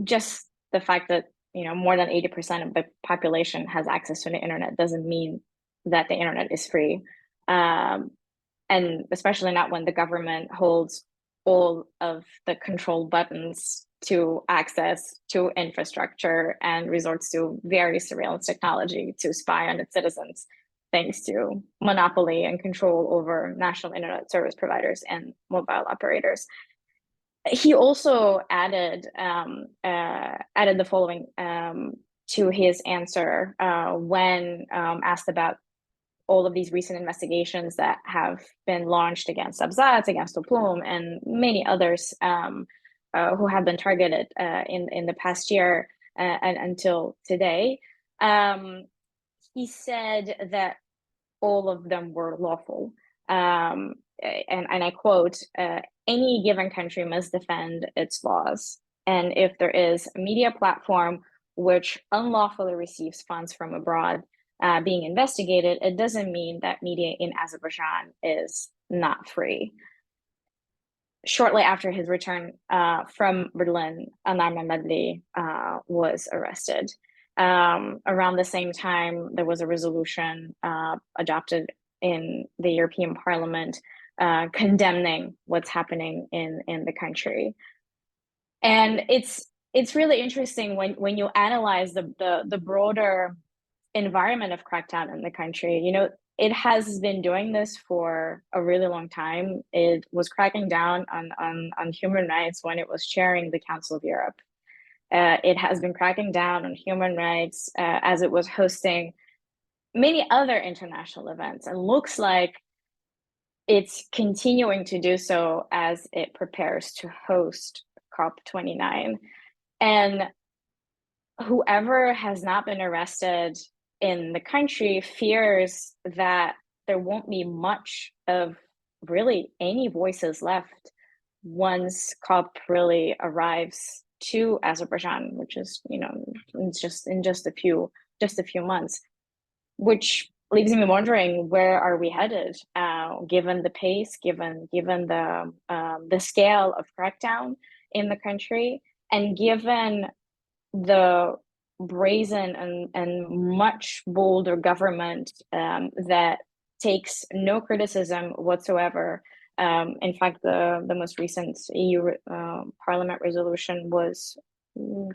Just the fact that more than 80% of the population has access to the internet doesn't mean that the internet is free. and especially not when the government holds all of the control buttons to access to infrastructure and resorts to various surveillance technology to spy on its citizens, thanks to monopoly and control over national internet service providers and mobile operators. He also added the following to his answer when asked about all of these recent investigations that have been launched against Abzats, against Toplum, and many others who have been targeted in the past year and until today. He said that all of them were lawful. And I quote, any given country must defend its laws. And if there is a media platform which unlawfully receives funds from abroad being investigated, it doesn't mean that media in Azerbaijan is not free. Shortly after his return from Berlin, Anar Mehmedli was arrested. Around the same time, there was a resolution adopted in the European Parliament condemning what's happening in the country. And it's really interesting when you analyze the broader environment of crackdown in the country. You know, it has been doing this for a really long time. It was cracking down on human rights when it was chairing the Council of Europe. It has been cracking down on human rights as it was hosting many other international events, and looks like it's continuing to do so as it prepares to host COP29. And whoever has not been arrested in the country fears that there won't be much of really any voices left once COP really arrives to Azerbaijan, which is, you know, it's just a few months, which leaves me wondering, where are we headed, given the pace, given the scale of crackdown in the country, and given the brazen and much bolder government that takes no criticism whatsoever. In fact, the most recent EU Parliament resolution was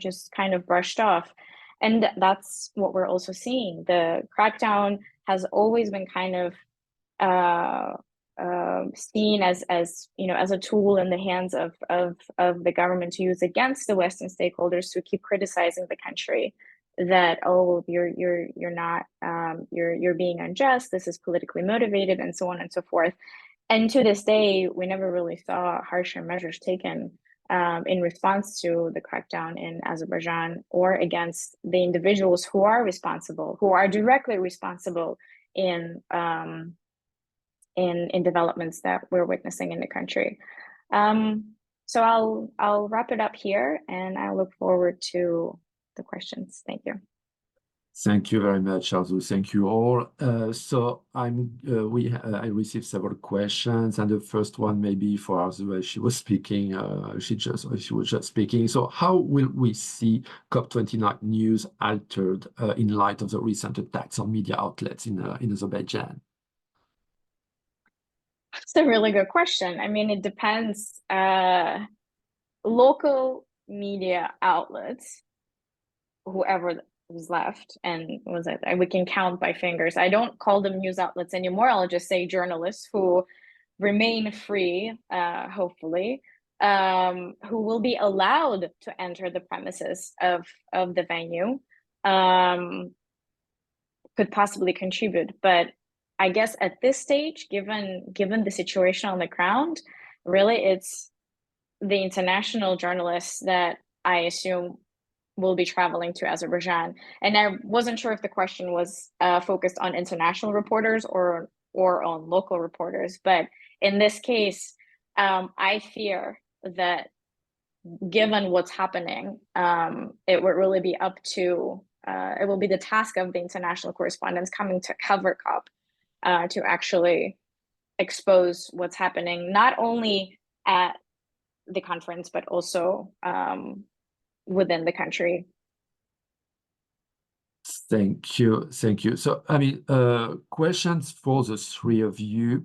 just kind of brushed off. And that's what we're also seeing. The crackdown has always been kind of seen as you know, as a tool in the hands of the government to use against the Western stakeholders to keep criticizing the country, that, oh, you're not you're being unjust, this is politically motivated, and so on and so forth. And to this day, we never really saw harsher measures taken in response to the crackdown in Azerbaijan, or against the individuals who are responsible, who are directly responsible in developments that we're witnessing in the country. So I'll wrap it up here, and I look forward to the questions. Thank you.
Thank you very much, Arzu. Thank you all. So I received several questions, and the first one maybe for Arzu, as she was speaking. She was just speaking. So how will we see COP29 news altered in light of the recent attacks on media outlets in Azerbaijan?
That's a really good question. I mean, it depends. Local media outlets, whoever was left, and was it, we can count by fingers. I don't call them news outlets anymore. I'll just say journalists who remain free, hopefully, who will be allowed to enter the premises of the venue, could possibly contribute. But I guess at this stage, given the situation on the ground, really it's the international journalists that I assume will be traveling to Azerbaijan. And I wasn't sure if the question was focused on international reporters or on local reporters. But in this case, I fear that given what's happening, it would really be up to, it will be the task of the international correspondents coming to cover COP to actually expose what's happening, not only at the conference, but also within the country.
Thank you. Thank you. So, I mean, questions for the three of you.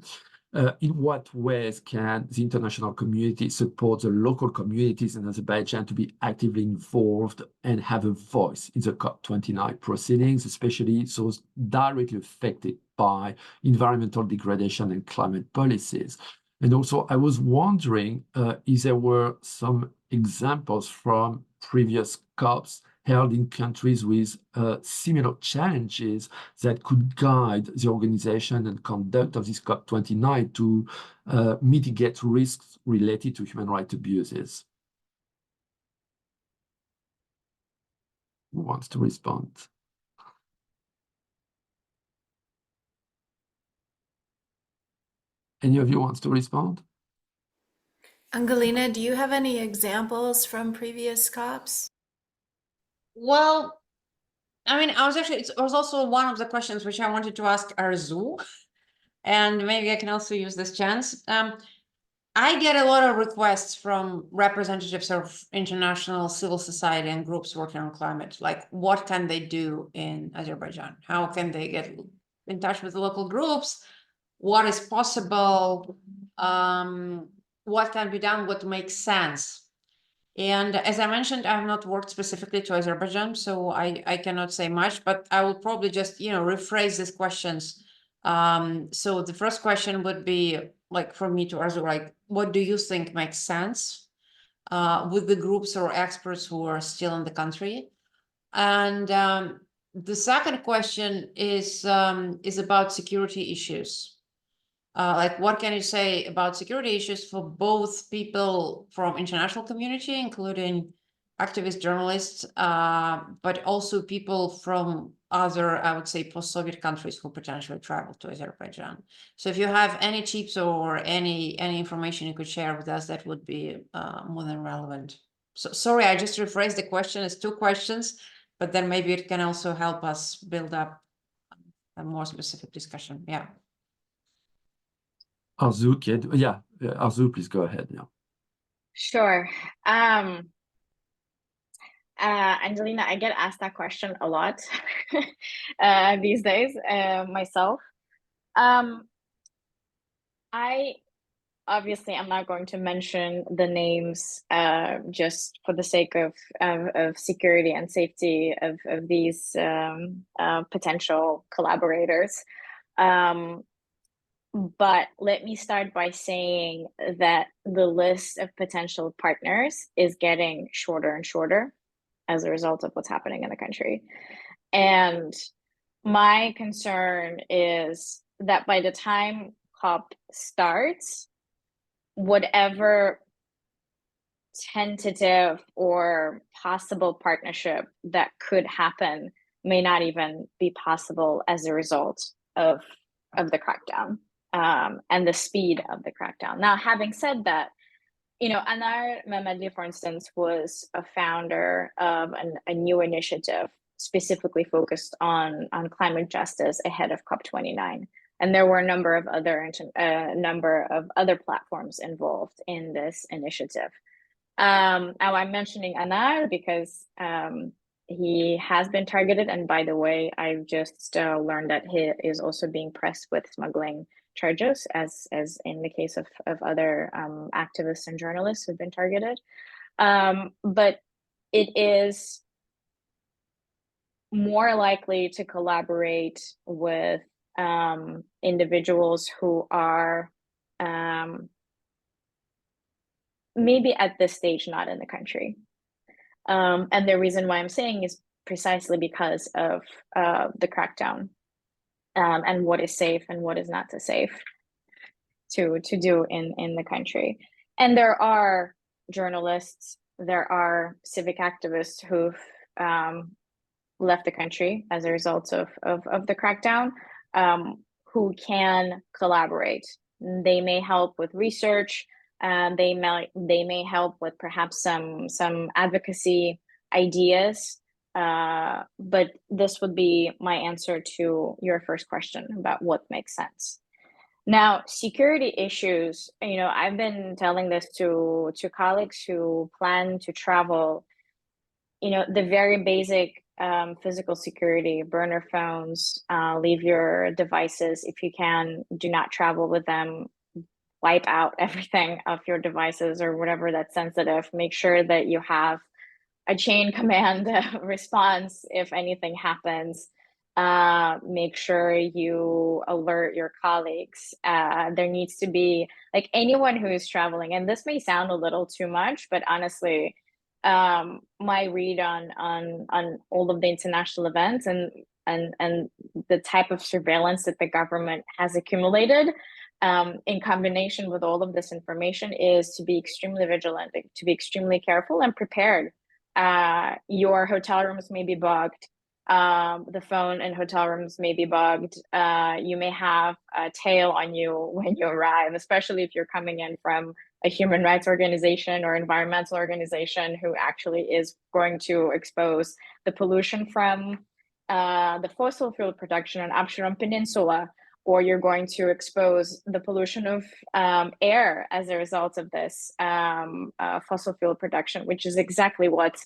In what ways can the international community support the local communities in Azerbaijan to be actively involved and have a voice in the COP29 proceedings, especially those directly affected by environmental degradation and climate policies? And also, I was wondering if there were some examples from previous COPs held in countries with similar challenges that could guide the organization and conduct of this COP29 to mitigate risks related to human rights abuses. Who wants to respond? Any of you wants to respond?
Angelina, do you have any examples from previous COPs?
Well, I mean, it was also one of the questions which I wanted to ask Arzu, and maybe I can also use this chance. I get a lot of requests from representatives of international civil society and groups working on climate, like what can they do in Azerbaijan? How can they get in touch with the local groups? What is possible? What can be done? What makes sense? And as I mentioned, I have not worked specifically to Azerbaijan, so I cannot say much, but I will probably just, rephrase these questions. So the first question would be like for me to Arzu, like, what do you think makes sense with the groups or experts who are still in the country? And the second question is about security issues. Like, what can you say about security issues for both people from international community, including activist journalists, but also people from other, I would say, post-Soviet countries who potentially travel to Azerbaijan? So if you have any tips or any information you could share with us, that would be more than relevant. So sorry, I just rephrased the question as two questions, but then maybe it can also help us build up a more specific discussion. Yeah.
Arzu, Arzu, please go ahead. Yeah.
Sure. Angelina, I get asked that question a lot these days myself. I obviously am not going to mention the names just for the sake of security and safety of these potential collaborators. But let me start by saying that the list of potential partners is getting shorter and shorter as a result of what's happening in the country. And my concern is that by the time COP starts, whatever tentative or possible partnership that could happen may not even be possible as a result of the crackdown and the speed of the crackdown. Now, having said that, Anar Mehmedli, for instance, was a founder of a new initiative specifically focused on climate justice ahead of COP29. And there were a number of other platforms involved in this initiative. Now I'm mentioning Anar because he has been targeted. And by the way, I've just learned that he is also being pressed with smuggling charges, as in the case of other activists and journalists who've been targeted. But it is more likely to collaborate with individuals who are maybe at this stage not in the country. And the reason why I'm saying is precisely because of the crackdown and what is safe and what is not so safe to do in the country. And there are journalists, there are civic activists who've left the country as a result of the crackdown, who can collaborate. They may help with research, they may help with perhaps some advocacy ideas, but this would be my answer to your first question about what makes sense. Now, security issues, I've been telling this to colleagues who plan to travel. The very basic physical security, burn your phones, leave your devices. If you can, do not travel with them, wipe out everything of your devices or whatever that's sensitive. Make sure that you have a chain command response if anything happens. Make sure you alert your colleagues. There needs to be, like, anyone who is traveling, and this may sound a little too much, but honestly, my read on all of the international events and the type of surveillance that the government has accumulated, in combination with all of this information, is to be extremely vigilant, to be extremely careful and prepared. Your hotel rooms may be bugged. The phone in hotel rooms may be bugged. You may have a tail on you when you arrive, especially if you're coming in from a human rights organization or environmental organization who actually is going to expose the pollution from the fossil fuel production on Absheron Peninsula, or you're going to expose the pollution of air as a result of this fossil fuel production, which is exactly what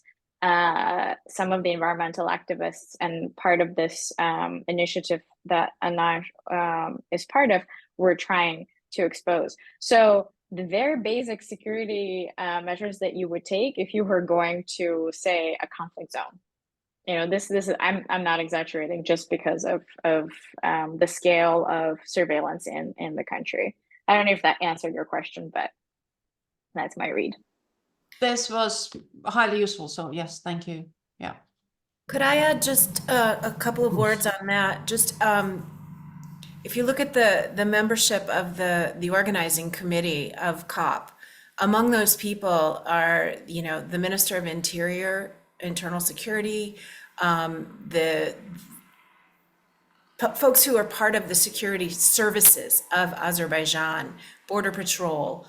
some of the environmental activists and part of this initiative that Anaj is part of were trying to expose. So the very basic security measures that you would take if you were going to, say, a conflict zone. You know, this is, I'm not exaggerating, just because of the scale of surveillance in the country. I don't know if that answered your question, but that's my read.
This was highly useful, so yes, thank you. Yeah.
Could I add just a couple of words on that? Just if you look at the membership of the organizing committee of COP, among those people are, you know, the Minister of Interior, Internal Security, the folks who are part of the security services of Azerbaijan, Border Patrol,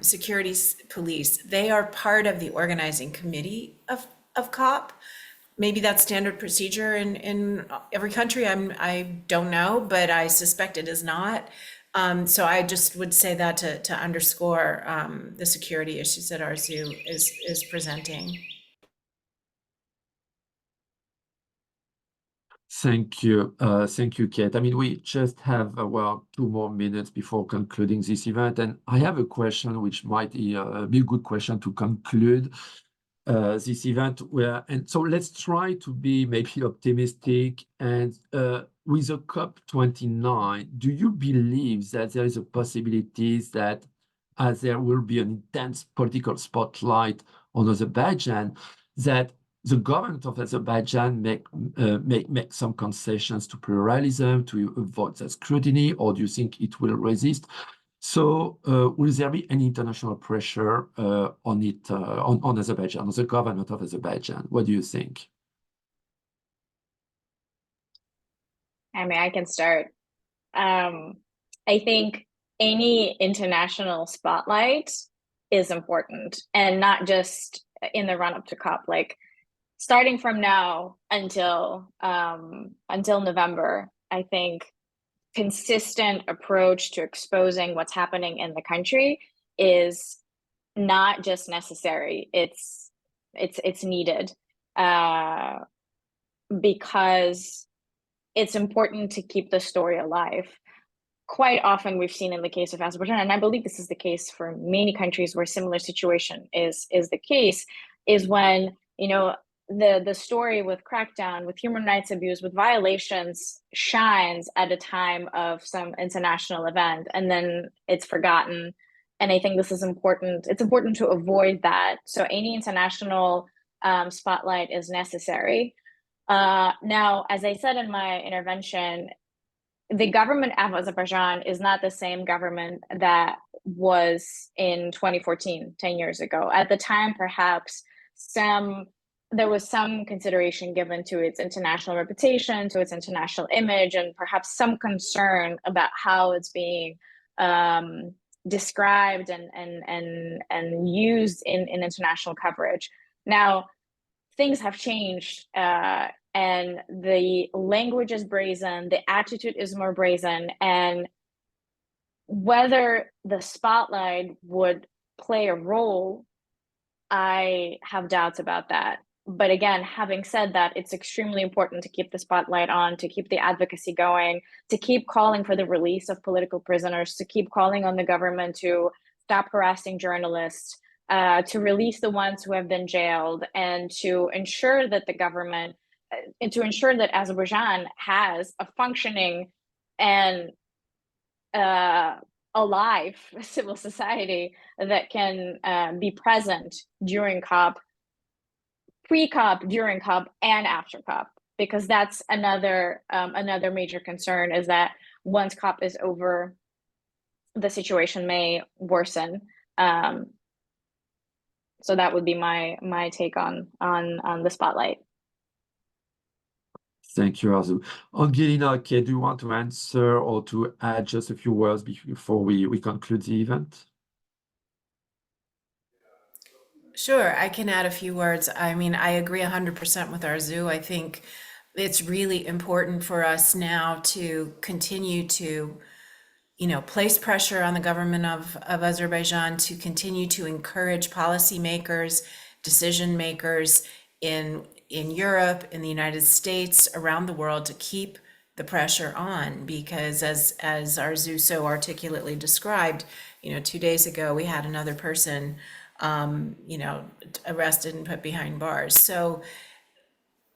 security police. They are part of the organizing committee of COP. Maybe that's standard procedure in every country. I don't know, but I suspect it is not. So I just would say that to underscore the security issues that Arzu is presenting.
Thank you, Kate. I mean, we just have 2 more minutes before concluding this event, and I have a question which might be a good question to conclude this event. So let's try to be maybe optimistic. And with the COP29, do you believe that there is a possibility that as there will be an intense political spotlight on Azerbaijan, that the government of Azerbaijan make some concessions to pluralism to avoid that scrutiny, or do you think it will resist? So will there be any international pressure on Azerbaijan, on the government of Azerbaijan? What do you think?
I mean, I can start. I think any international spotlight is important, and not just in the run-up to COP. Like, starting from now until November, I think consistent approach to exposing what's happening in the country is not just necessary, it's needed, because it's important to keep the story alive. Quite often we've seen in the case of Azerbaijan, and I believe this is the case for many countries where similar situation is the case, is when, you know, the story with crackdown, with human rights abuse, with violations shines at a time of some international event, and then it's forgotten. And I think this is important. It's important to avoid that. So any international spotlight is necessary. Now, as I said in my intervention, the government of Azerbaijan is not the same government that was in 2014, 10 years ago. At the time, perhaps there was some consideration given to its international reputation, to its international image, and perhaps some concern about how it's being described and used in international coverage. Now, things have changed, and the language is brazen, the attitude is more brazen, and whether the spotlight would play a role, I have doubts about that. But again, having said that, it's extremely important to keep the spotlight on, to keep the advocacy going, to keep calling for the release of political prisoners, to keep calling on the government to stop harassing journalists, to release the ones who have been jailed, and to ensure that the government, and to ensure that Azerbaijan has a functioning and alive civil society that can be present during COP, pre-COP, during COP, and after COP, because that's another major concern, is that once COP is over, the situation may worsen. So that would be my take on the spotlight.
Thank you, Arzu. Angelina, okay, do you want to answer or to add just a few words before we conclude the event?
Sure, I can add a few words. I mean, I agree 100% with Arzu. I think it's really important for us now to continue to, place pressure on the government of Azerbaijan to continue to encourage policymakers, decision makers in Europe, in the United States, around the world, to keep the pressure on, because as Arzu so articulately described, 2 days ago we had another person arrested and put behind bars. So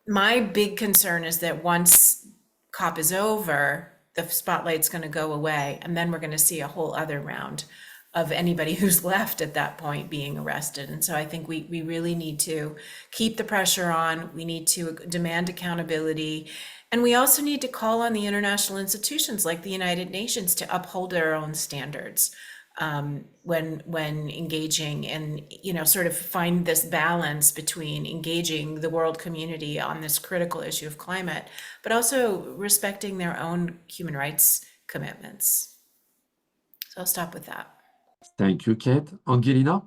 my big concern is that once COP is over, the spotlight's going to go away, and then we're going to see a whole other round of anybody who's left at that point being arrested. And so I think we really need to keep the pressure on. We need to demand accountability. And we also need to call on the international institutions like the United Nations to uphold their own standards when engaging, and sort of find this balance between engaging the world community on this critical issue of climate, but also respecting their own human rights commitments. So I'll stop with that.
Thank you, Kate. Angelina?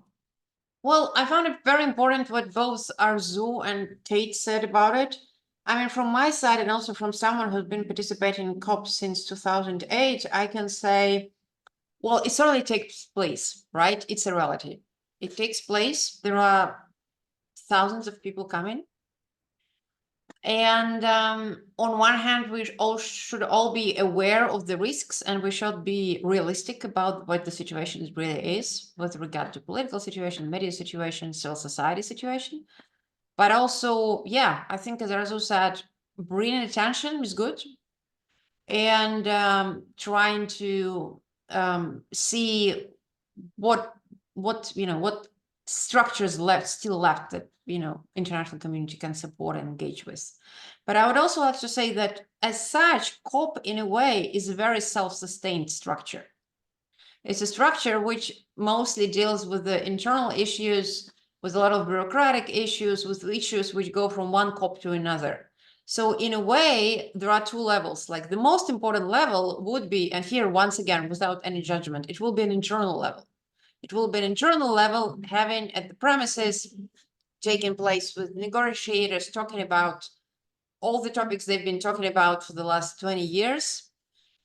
Well, I found it very important what both Arzu and Kate said about it. I mean, from my side, and also from someone who's been participating in COP since 2008, I can say, well, it certainly takes place, right? It's a reality. It takes place. There are thousands of people coming. And on one hand, we should all be aware of the risks, and we should be realistic about what the situation really is with regard to political situation, media situation, civil society situation. But also, yeah, I think, as Arzu said, bringing attention is good, and trying to see what structures still left that international community can support and engage with. But I would also like to say that as such, COP in a way is a very self-sustained structure. It's a structure which mostly deals with the internal issues, with a lot of bureaucratic issues, with issues which go from one COP to another. So in a way, there are two levels. Like the most important level would be, and here once again, without any judgment, it will be an internal level. It will be an internal level, having at the premises taking place with negotiators talking about all the topics they've been talking about for the last 20 years.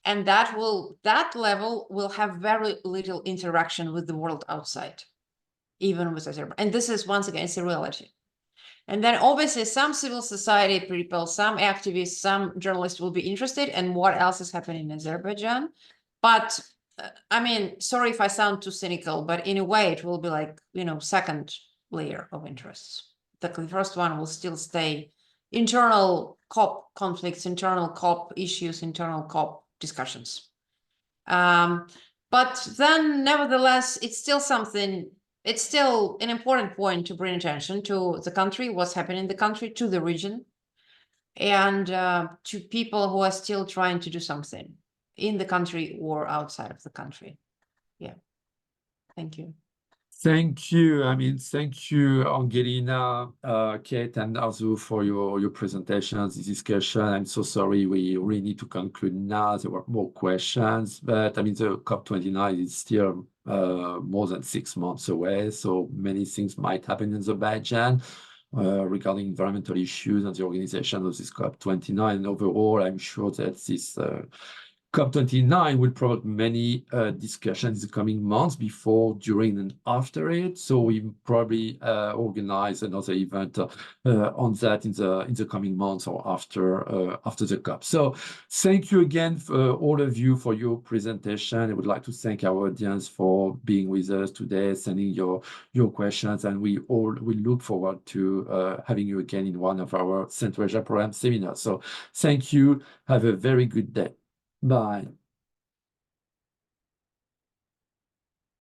And that level will have very little interaction with the world outside, even with Azerbaijan. And this is, once again, it's a reality. And then obviously some civil society people, some activists, some journalists will be interested in what else is happening in Azerbaijan. But I mean, sorry if I sound too cynical, but in a way it will be like, second layer of interests. The first one will still stay internal COP conflicts, internal COP issues, internal COP discussions. But then nevertheless, it's still an important point to bring attention to the country, what's happening in the country, to the region, and to people who are still trying to do something in the country or outside of the country. Yeah. Thank you.
Thank you. Thank you, Angelina, Kate, and Arzu for your presentations, this discussion. I'm so sorry, we really need to conclude now. There were more questions, but the COP29 is still more than 6 months away, so many things might happen in Azerbaijan regarding environmental issues and the organization of this COP29. And overall, I'm sure that this COP29 will provoke many discussions in the coming months before, during, and after it. So we probably organize another event on that in the coming months or after the COP. So thank you again for all of you for your presentation. I would like to thank our audience for being with us today, sending your questions, and we look forward to having you again in one of our Central Asia Program seminars. So thank you. Have a very good day. Bye.